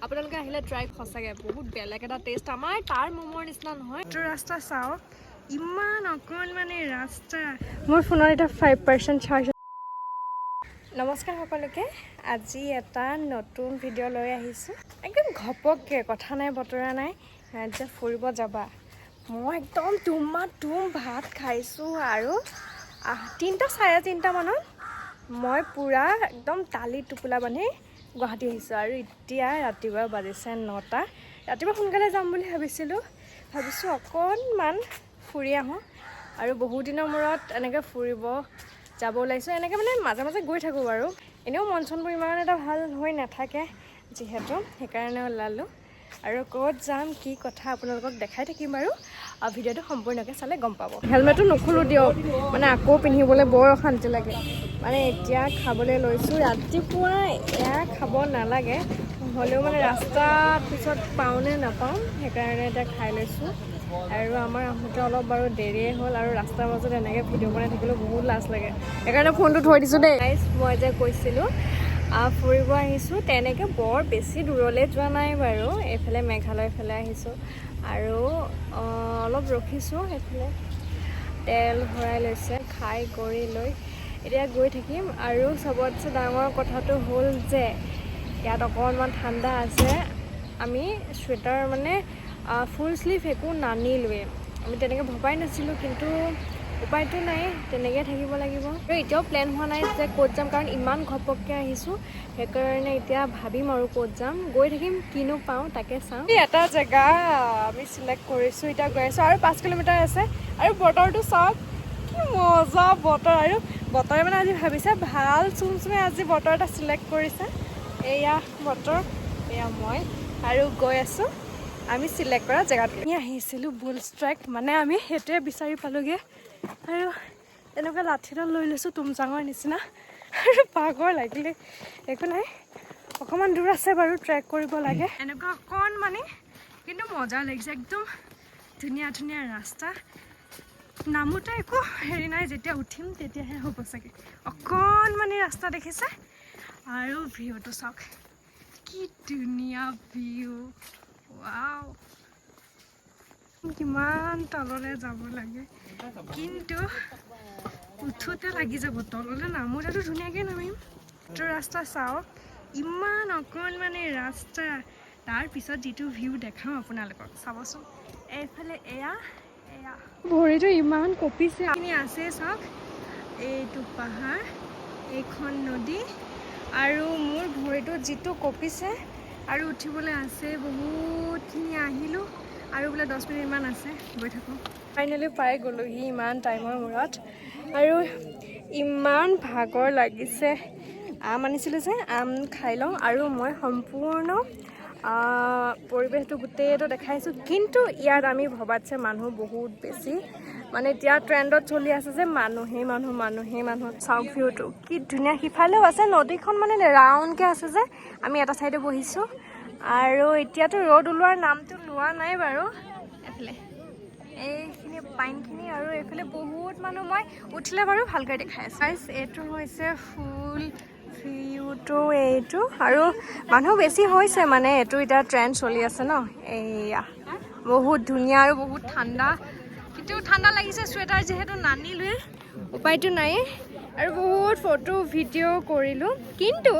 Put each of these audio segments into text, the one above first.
আপোনালোকে আহিলে ট্ৰাই সঁচাকৈ বহুত বেলেগ এটা টেষ্ট আমাৰ তাৰ ম'মৰ নিচিনা নহয় এইটো ৰাস্তা চাওক ইমান অকণমানি ৰাস্তা মোৰ ফোনত এতিয়া 5% চাৰ্জ নমস্কাৰ সকলোকে আজি এটা নতুন ভিডিঅ' লৈ আহিছোঁ একদম ঘপককৈ কথা নাই বতৰা নাই যে ফুৰিব যাবা মই একদম তুম ভাত খাইছোঁ আৰু 3:30 মানত মই পূৰা একদম তালি টোপোলা বান্ধি গুৱাহাটী আহিছোঁ আৰু এতিয়া ৰাতিপুৱা বাজিছে 9টা ৰাতিপুৱা সোনকালে যাম বুলি ভাবিছোঁ অকণমান ফুৰি আহোঁ আৰু বহুত দিনৰ মূৰত এনেকৈ ফুৰিব যাব ওলাইছোঁ এনেকৈ মানে মাজে মাজে গৈ থাকোঁ বাৰু এনেও মন চনবোৰ ইমান এটা ভাল হৈ নাথাকে যিহেতু সেইকাৰণে ওলালোঁ আৰু ক'ত যাম কি কথা আপোনালোকক দেখাই থাকিম বাৰু আৰু ভিডিঅ'টো সম্পূৰ্ণকৈ চালে গম পাব হেলমেটটো নোখোলোঁ দিয়ক মানে আকৌ পিন্ধিবলৈ বৰ অশান্তি লাগে মানে এতিয়া খাবলৈ লৈছোঁ ৰাতিপুৱা এয়া খাব নালাগে হ'লেও মানে ৰাস্তাত পিছত পাওঁনে নাপাওঁ সেইকাৰণে এতিয়া খাই লৈছোঁ আৰু আমাৰ আহোঁতে অলপ বাৰু দেৰিয়ে হ'ল আৰু ৰাস্তাৰ মাজত এনেকৈ ভিডিঅ' বনাই থাকিলেও বহুত লাজ লাগে সেইকাৰণে ফোনটো থৈ দিছোঁ দেই মই যে কৈছিলোঁ ফুৰিব আহিছোঁ তেনেকৈ বৰ বেছি দূৰলৈ যোৱা নাই বাৰু এইফালে মেঘালয় ফালে আহিছোঁ আৰু অলপ ৰখিছোঁ সেইফালে তেল ভৰাই লৈছে খাই কৰি লৈ এতিয়া গৈ থাকিম আৰু চবতছে ডাঙৰ কথাটো হ'ল যে ইয়াত অকণমান ঠাণ্ডা আছে আমি চুৱেটাৰ মানে ফুল স্লিভ একো নানিলোৱে আমি তেনেকৈ ভবাই নাছিলোঁ কিন্তু উপায়টো নাই তেনেকৈ থাকিব লাগিব আৰু এতিয়াও প্লেন হোৱা নাই যে ক'ত যাম কাৰণ ইমান ঘপককৈ আহিছোঁ সেইকাৰণে এতিয়া ভাবিম আৰু ক'ত যাম গৈ থাকিম কিনো পাওঁ তাকে চাওঁ এটা জেগা আমি চিলেক্ট কৰিছোঁ এতিয়া গৈ আছোঁ আৰু 5 কিলোমিটাৰ আছে আৰু বতৰটো চাওক কি মজা বতৰ আৰু বতৰে মানে আজি ভাবিছে ভাল চুমচুমে আজি বতৰ এটা চিলেক্ট কৰিছে এয়া বতৰ এয়া মই আৰু গৈ আছোঁ আমি চিলেক্ট কৰা জেগাত আমি আহিছিলোঁ বুল ষ্ট্ৰাইক মানে আমি সেইটোৱে বিচাৰি পালোঁগৈ আৰু এনেকুৱা লাঠিডাল লৈ লৈছোঁ তুমচাঙৰ নিচিনা আৰু পাগৰ লাগিলে একো নাই অকণমান দূৰ আছে বাৰু ট্ৰেক কৰিব লাগে এনেকুৱা অকণমানি কিন্তু মজা লাগিছে একদম ধুনীয়া ধুনীয়া ৰাস্তা নামোতে একো হেৰি নাই যেতিয়া উঠিম তেতিয়াহে হ'ব চাগে অকণমানি ৰাস্তা দেখিছে আৰু ভিউটো চাওক কি ধুনীয়া ভিউ ৱাও কিমান তললৈ যাব লাগে কিন্তু উঠোতে লাগি যাব তললৈ নামোতেতো ধুনীয়াকৈ নামিম এইটো ৰাস্তা চাওক ইমান অকণমানি ৰাস্তা তাৰপিছত যিটো ভিউ দেখাওঁ আপোনালোকক চাবচোন এইফালে এয়া ভৰিটো ইমান কঁপিছে আপুনি আছে চাওক এইটো পাহাৰ এইখন নদী আৰু মোৰ ভৰিটো যিটো কঁপিছে আৰু উঠিবলৈ আছে বহুতখিনি আহিলোঁ আৰু বোলে 10 মিনিটমান আছে গৈ থাকোঁ ফাইনেলি পাই গ'লোহি ইমান টাইমৰ মূৰত আৰু ইমান ভাগৰ লাগিছে আম আনিছিলোঁ যে আম খাই লওঁ আৰু মই সম্পূৰ্ণ পৰিৱেশটো গোটেইটো দেখাইছোঁ কিন্তু ইয়াত আমি ভবাতছে মানুহ বহুত বেছি মানে এতিয়া ট্ৰেণ্ডত চলি আছে যে মানুহেই মানুহ চাওক ভিউটো কি ধুনীয়া সিফালেও আছে নদীখন মানে ৰাউণ্ডকৈ আছে যে আমি এটা ছাইডে বহিছোঁ আৰু এতিয়াতো ৰ'দ ওলোৱাৰ নামটো লোৱা নাই বাৰু এইফালে এইখিনি পাইনখিনি আৰু এইফালে বহুত মানুহ মই উঠিলে বাৰু ভালকৈ দেখাই আছোঁ এইটো হৈছে ফুল ভিউটো এইটো আৰু মানুহ বেছি হৈছে মানে এইটো এতিয়া ট্ৰেণ্ড চলি আছে ন এয়া বহুত ধুনীয়া আৰু বহুত ঠাণ্ডা কিন্তু ঠাণ্ডা লাগিছে চুৱেটাৰ যিহেতু নানিলোৱে উপায়টো নাই আৰু বহুত ফটো ভিডিঅ' কৰিলোঁ কিন্তু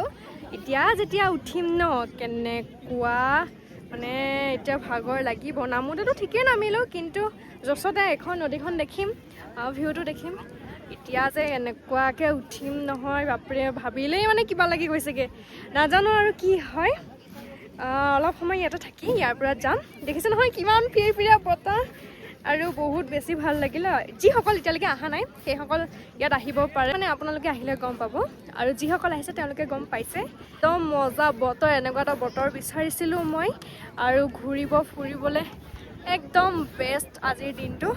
এতিয়া যেতিয়া উঠিম ন কেনেকুৱা মানে এতিয়া ভাগৰ লাগিব নামোতেতো ঠিকেই নামিলোঁ কিন্তু য'চতে এখন নদীখন দেখিম ভিউটো দেখিম এতিয়া যে এনেকুৱাকৈ উঠিম নহয় বাপৰে ভাবিলেই মানে কিবা লাগি গৈছেগৈ নাজানো আৰু কি হয় অলপ সময় ইয়াতে থাকি ইয়াৰ পৰা যাম দেখিছে নহয় কিমান ফিৰফিৰীয়া বতাহ আৰু বহুত বেছি ভাল লাগিলে যিসকল এতিয়ালৈকে অহা নাই সেইসকল ইয়াত আহিব পাৰে মানে আপোনালোকে আহিলে গম পাব আৰু যিসকল আহিছে তেওঁলোকে গম পাইছে একদম মজা বতৰ এনেকুৱা এটা বতৰ বিচাৰিছিলোঁ মই আৰু ঘূৰিব ফুৰিবলৈ একদম বেষ্ট আজিৰ দিনটো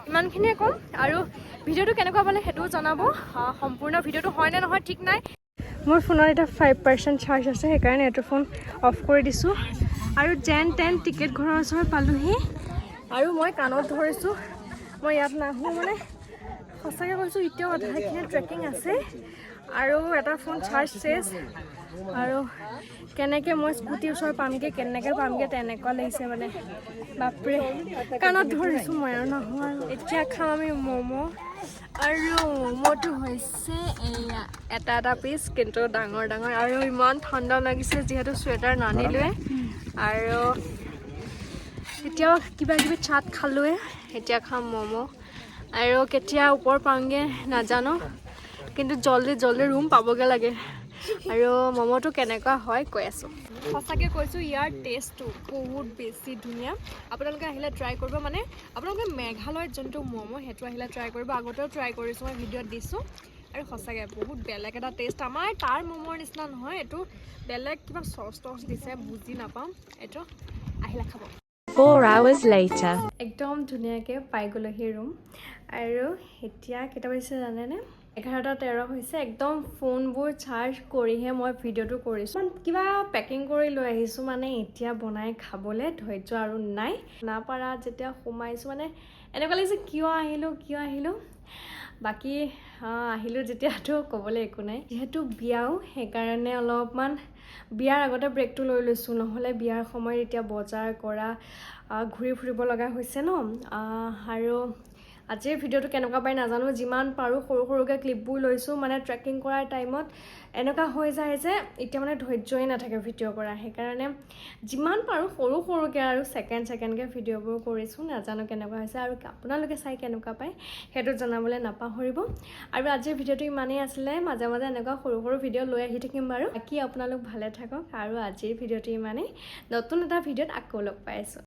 ইমানখিনিয়ে ক'ম আৰু ভিডিঅ'টো কেনেকুৱা পালে সেইটোও জনাব সম্পূৰ্ণ ভিডিঅ'টো হয় নে নহয় ঠিক নাই মোৰ ফোনত এতিয়া 5% চাৰ্জ আছে সেইকাৰণে এইটো ফোন অফ কৰি দিছোঁ আৰু যেন তেন টিকেট ঘৰৰ ওচৰত পালোঁহি আৰু মই কাণত ধৰিছোঁ মই ইয়াত নাহোঁ মানে সঁচাকৈ কৈছোঁ এতিয়াও আধাখিনি ট্ৰেকিং আছে আৰু এটা ফোন চাৰ্জ চেছ আৰু কেনেকৈ মই স্কুটিৰ ওচৰত পামগৈ কেনেকৈ পামগৈ তেনেকুৱা লাগিছে মানে বাপৰে কাণত ধৰিছোঁ মই আৰু নহওঁ আৰু এতিয়া খাম আমি ম'ম' আৰু ম'ম'টো হৈছে এয়া এটা পিচ কিন্তু ডাঙৰ ডাঙৰ আৰু ইমান ঠাণ্ডা লাগিছে যিহেতু চুৱেটাৰ নানিলোৱে আৰু এতিয়াও কিবা কিবি চাট খালোৱে এতিয়া খাম ম'ম' আৰু কেতিয়া ওপৰ পাওঁগৈ নাজানো কিন্তু জল্দি ৰুম পাবগৈ লাগে আৰু ম'ম'টো কেনেকুৱা হয় কৈ আছোঁ সঁচাকৈ কৈছোঁ ইয়াৰ টেষ্টটো বহুত বেছি ধুনীয়া আপোনালোকে আহিলে ট্ৰাই কৰিব মানে আপোনালোকে মেঘালয়ত যোনটো ম'ম' সেইটো আহিলে ট্ৰাই কৰিব আগতেও ট্ৰাই কৰিছোঁ মই ভিডিঅ'ত দিছোঁ আৰু সঁচাকৈ বহুত বেলেগ এটা টেষ্ট আমাৰ তাৰ ম'ম'ৰ নিচিনা নহয় এইটো বেলেগ কিবা চচ দিছে বুজি নাপাওঁ এইটো আহিলে খাব 4 hours later. একদম ধুনীয়াকৈ পাই গ'লোহি ৰুম আৰু এতিয়া কেইটা বাজিছে জানেনে 11:13 হৈছে একদম ফোনবোৰ চাৰ্জ কৰিহে মই ভিডিঅ'টো কৰিছোঁ কিবা পেকিং কৰি লৈ আহিছোঁ মানে এতিয়া বনাই খাবলৈ ধৈৰ্য আৰু নাই নাপাৰা যেতিয়া সোমাইছোঁ মানে এনেকুৱা লাগিছে কিয় আহিলোঁ বাকী আহিলোঁ যেতিয়াতো ক'বলৈ একো নাই যিহেতু বিয়াও সেইকাৰণে অলপমান বিয়াৰ আগতে ব্ৰেকটো লৈ লৈছোঁ নহ'লে বিয়াৰ সময়ত এতিয়া বজাৰ কৰা ঘূৰি ফুৰিব লগা হৈছে ন আৰু আজিৰ ভিডিঅ'টো কেনেকুৱা পাই নাজানো যিমান পাৰোঁ সৰুকৈ ক্লিপবোৰ লৈছোঁ মানে ট্ৰেকিং কৰাৰ টাইমত এনেকুৱা হৈ যায় যে এতিয়া মানে ধৈৰ্যই নাথাকে ভিডিঅ' কৰা সেইকাৰণে যিমান পাৰোঁ সৰুকৈ আৰু ছেকেণ্ডকৈ ভিডিঅ'বোৰ কৰিছোঁ নাজানো কেনেকুৱা হৈছে আৰু আপোনালোকে চাই কেনেকুৱা পায় সেইটো জনাবলৈ নাপাহৰিব আৰু আজিৰ ভিডিঅ'টো ইমানেই আছিলে মাজে মাজে এনেকুৱা সৰু ভিডিঅ' লৈ আহি থাকিম বাৰু বাকী আপোনালোক ভালে থাকক আৰু আজিৰ ভিডিঅ'টো ইমানেই নতুন এটা ভিডিঅ'ত আকৌ লগ পাই আছোঁ